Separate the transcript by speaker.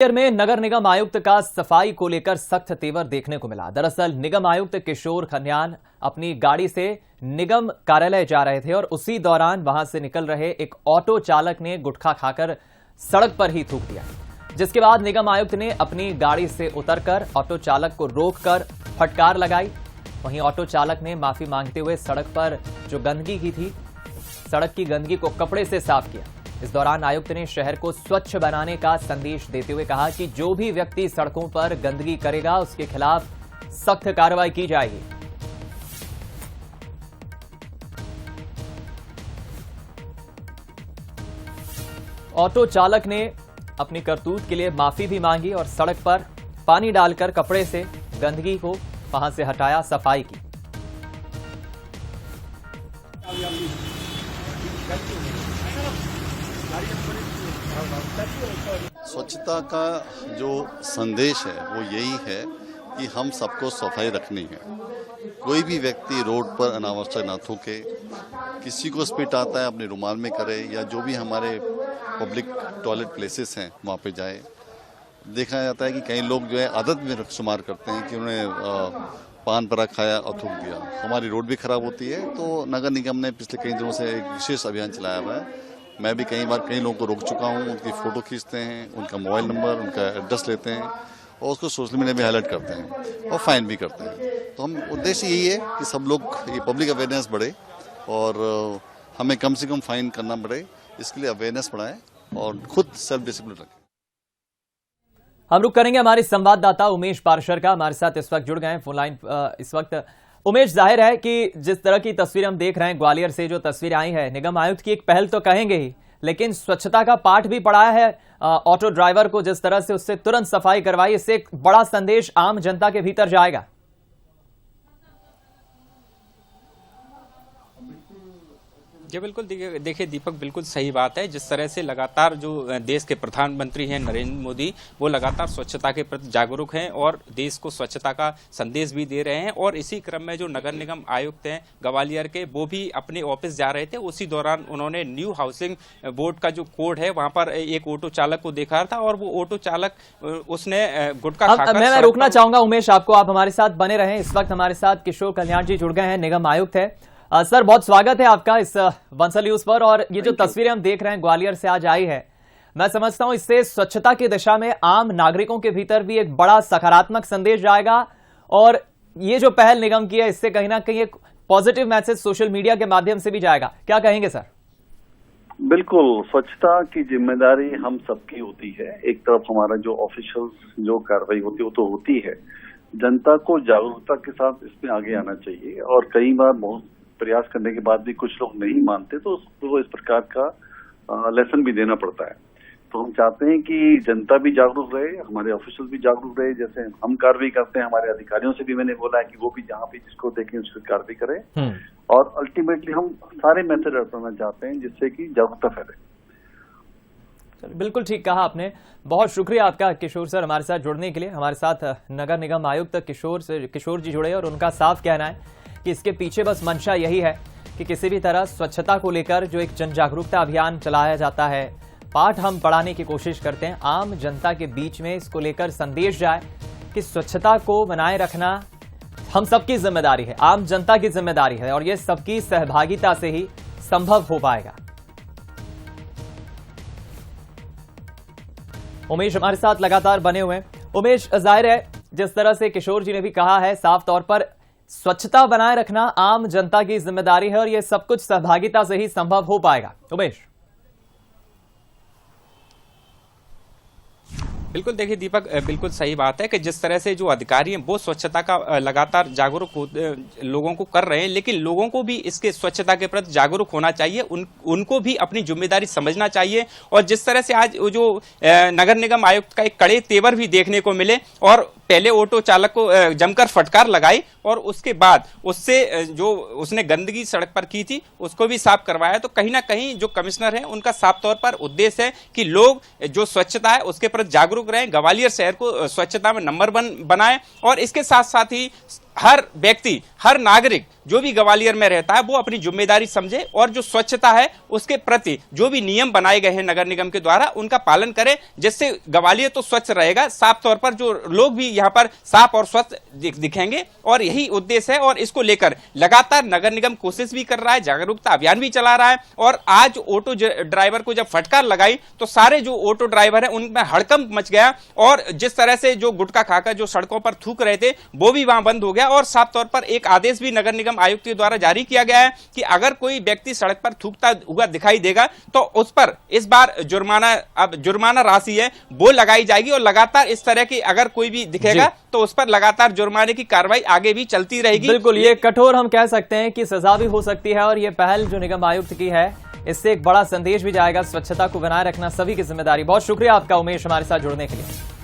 Speaker 1: ग्वालियर में नगर निगम आयुक्त का सफाई को लेकर सख्त तेवर देखने को मिला। दरअसल निगम आयुक्त किशोर खन्यान अपनी गाड़ी से निगम कार्यालय जा रहे थे और उसी दौरान वहां से निकल रहे एक ऑटो चालक ने गुटखा खाकर सड़क पर ही थूक दिया, जिसके बाद निगम आयुक्त ने अपनी गाड़ी से उतरकर ऑटो चालक को रोककर फटकार लगाई। वहीं ऑटो चालक ने माफी मांगते हुए सड़क पर जो गंदगी की थी, सड़क की गंदगी को कपड़े से साफ किया। इस दौरान आयुक्त ने शहर को स्वच्छ बनाने का संदेश देते हुए कहा कि जो भी व्यक्ति सड़कों पर गंदगी करेगा उसके खिलाफ सख्त कार्रवाई की जाएगी। ऑटो चालक ने अपनी करतूत के लिए माफी भी मांगी और सड़क पर पानी डालकर कपड़े से गंदगी को वहां से हटाया, सफाई की।
Speaker 2: स्वच्छता का जो संदेश है वो यही है कि हम सबको सफाई रखनी है। कोई भी व्यक्ति रोड पर अनावश्यक ना थूके, किसी को स्पिट आता है अपने रुमाल में करे, या जो भी हमारे पब्लिक टॉयलेट प्लेसेस हैं वहाँ पे जाए। देखा जाता है कि कई लोग जो है आदत में शुमार करते हैं कि उन्होंने पान पराग खाया और थूक दिया। हमारी रोड भी खराब होती है, तो नगर निगम ने पिछले कई दिनों से एक विशेष अभियान चलाया हुआ है। मैं भी कई बार कई लोगों को रोक चुका हूं, उनकी फोटो खींचते हैं, उनका मोबाइल नंबर, उनका एड्रेस लेते हैं और उसको सोशल मीडिया में हाईलाइट करते हैं और फाइन भी करते हैं। तो हम उद्देश्य यही है कि सब लोग ये पब्लिक अवेयरनेस बढ़े और हमें कम से कम फाइन करना पड़े, इसके लिए अवेयरनेस बढ़ाएं और खुद सेल्फ डिसिप्लिन रखें।
Speaker 1: हम रुक करेंगे हमारे संवाददाता उमेश पार्शर का, हमारे साथ इस वक्त जुड़ गए हैं फोन लाइन इस वक्त। उमेश, जाहिर है कि जिस तरह की तस्वीर हम देख रहे हैं, ग्वालियर से जो तस्वीर आई है, निगम आयुक्त की एक पहल तो कहेंगे ही, लेकिन स्वच्छता का पाठ भी पढ़ाया है ऑटो ड्राइवर को, जिस तरह से उससे तुरंत सफाई करवाई। इससे एक बड़ा संदेश आम जनता के भीतर जाएगा।
Speaker 3: जी बिल्कुल, देखिए दीपक, बिल्कुल सही बात है। जिस तरह से लगातार जो देश के प्रधानमंत्री हैं नरेंद्र मोदी, वो लगातार स्वच्छता के प्रति जागरूक हैं और देश को स्वच्छता का संदेश भी दे रहे हैं। और इसी क्रम में जो नगर निगम आयुक्त हैं ग्वालियर के, वो भी अपने ऑफिस जा रहे थे। उसी दौरान उन्होंने न्यू हाउसिंग बोर्ड का जो कोड है वहां पर एक ऑटो चालक को देखा था और वो ऑटो चालक उसने गुटखा खाकर। मैं
Speaker 1: रोकना चाहूंगा उमेश आपको, आप हमारे साथ बने रहें। इस वक्त हमारे साथ किशोर कल्याण जी जुड़ गए हैं, निगम आयुक्त है। सर, बहुत स्वागत है आपका इस बंसल न्यूज पर। और ये जो तस्वीरें हम देख रहे हैं ग्वालियर से आज आई है, मैं समझता हूं इससे स्वच्छता की दिशा में आम नागरिकों के भीतर भी एक बड़ा सकारात्मक संदेश जाएगा। और ये जो पहल निगम की है, इससे कहीं ना कहीं एक पॉजिटिव मैसेज सोशल मीडिया के माध्यम से भी जाएगा। क्या कहेंगे सर?
Speaker 4: बिल्कुल, स्वच्छता की जिम्मेदारी हम सबकी होती है। एक तरफ हमारा जो ऑफिशियल्स जो कार्रवाई होती है वो तो होती है, जनता को जागरूकता के साथ इसमें आगे आना चाहिए। और कई बार बहुत प्रयास करने के बाद भी कुछ लोग नहीं मानते, तो उसको इस प्रकार का लेसन भी देना पड़ता है। तो हम चाहते हैं कि जनता भी जागरूक रहे, हमारे ऑफिशियल भी जागरूक रहे। जैसे हम कार्रवाई करते हैं, हमारे अधिकारियों से भी मैंने बोला है कि वो भी जहाँ भी जिसको देखें उसकी कार्रवाई करें। और अल्टीमेटली हम सारे मेथड अपनाना चाहते हैं जिससे कि जागरूकता फैले।
Speaker 1: बिल्कुल ठीक कहा आपने। बहुत शुक्रिया आपका किशोर सर हमारे साथ जुड़ने के लिए। हमारे साथ नगर निगम आयुक्त किशोर जी जुड़े और उनका साफ कहना है कि इसके पीछे बस मंशा यही है कि किसी भी तरह स्वच्छता को लेकर जो एक जन जागरूकता अभियान चलाया जाता है, पाठ हम पढ़ाने की कोशिश करते हैं, आम जनता के बीच में इसको लेकर संदेश जाए कि स्वच्छता को बनाए रखना हम सबकी जिम्मेदारी है, आम जनता की जिम्मेदारी है और ये सबकी सहभागिता से ही संभव हो पाएगा। उमेश हमारे साथ लगातार बने हुए हैं। उमेश, जाहिर है जिस तरह से किशोर जी ने भी कहा है साफ तौर पर, स्वच्छता बनाए रखना आम जनता की जिम्मेदारी है और यह सब कुछ सहभागिता से ही संभव हो पाएगा। उमेश,
Speaker 3: बिल्कुल, देखिए दीपक, बिल्कुल सही बात है कि जिस तरह से जो अधिकारी हैं वो स्वच्छता का लगातार जागरूक लोगों को कर रहे हैं, लेकिन लोगों को भी इसके स्वच्छता के प्रति जागरूक होना चाहिए, उनको भी अपनी जिम्मेदारी समझना चाहिए। और जिस तरह से आज जो नगर निगम आयुक्त का एक कड़े तेवर भी देखने को मिले और पहले ऑटो चालक को जमकर फटकार लगाई और उसके बाद उससे जो उसने गंदगी सड़क पर की थी उसको भी साफ करवाया। तो कहीं ना कहीं जो कमिश्नर हैं उनका साफ तौर पर उद्देश्य है कि लोग जो स्वच्छता है उसके प्रति जागरूक रहें, ग्वालियर शहर को स्वच्छता में नंबर 1 बनाएं और इसके साथ साथ ही हर व्यक्ति, हर नागरिक जो भी ग्वालियर में रहता है वो अपनी जिम्मेदारी समझे और जो स्वच्छता है उसके प्रति जो भी नियम बनाए गए हैं नगर निगम के द्वारा उनका पालन करे, जिससे ग्वालियर तो स्वच्छ रहेगा, साफ तौर पर जो लोग भी यहाँ पर साफ और स्वच्छ दिखेंगे और यही उद्देश्य है। और इसको लेकर लगातार नगर निगम कोशिश भी कर रहा है, जागरूकता अभियान भी चला रहा है। और आज ऑटो ड्राइवर को जब फटकार लगाई तो सारे जो ऑटो ड्राइवर है उनमें हड़कंप मच गया और जिस तरह से जो गुटखा खाकर जो सड़कों पर थूक रहे थे वो भी वहां बंद हो गया। और साफ तौर पर एक आदेश भी नगर निगम आयुक्त के द्वारा जारी किया गया है कि अगर कोई व्यक्ति सड़क पर थूकता हुआ दिखाई देगा तो उस पर इस बार जुर्माना राशि है वो लगाई जाएगी और लगातार इस तरह की अगर कोई भी दिखेगा तो उस पर लगातार जुर्माने की कार्रवाई आगे भी चलती रहेगी।
Speaker 1: बिल्कुल, ये कठोर हम कह सकते हैं कि सजा भी हो सकती है और ये पहल जो निगम आयुक्त की है इससे एक बड़ा संदेश भी जाएगा। स्वच्छता को बनाए रखना सभी की जिम्मेदारी। बहुत शुक्रिया आपका उमेश हमारे साथ जुड़ने के लिए।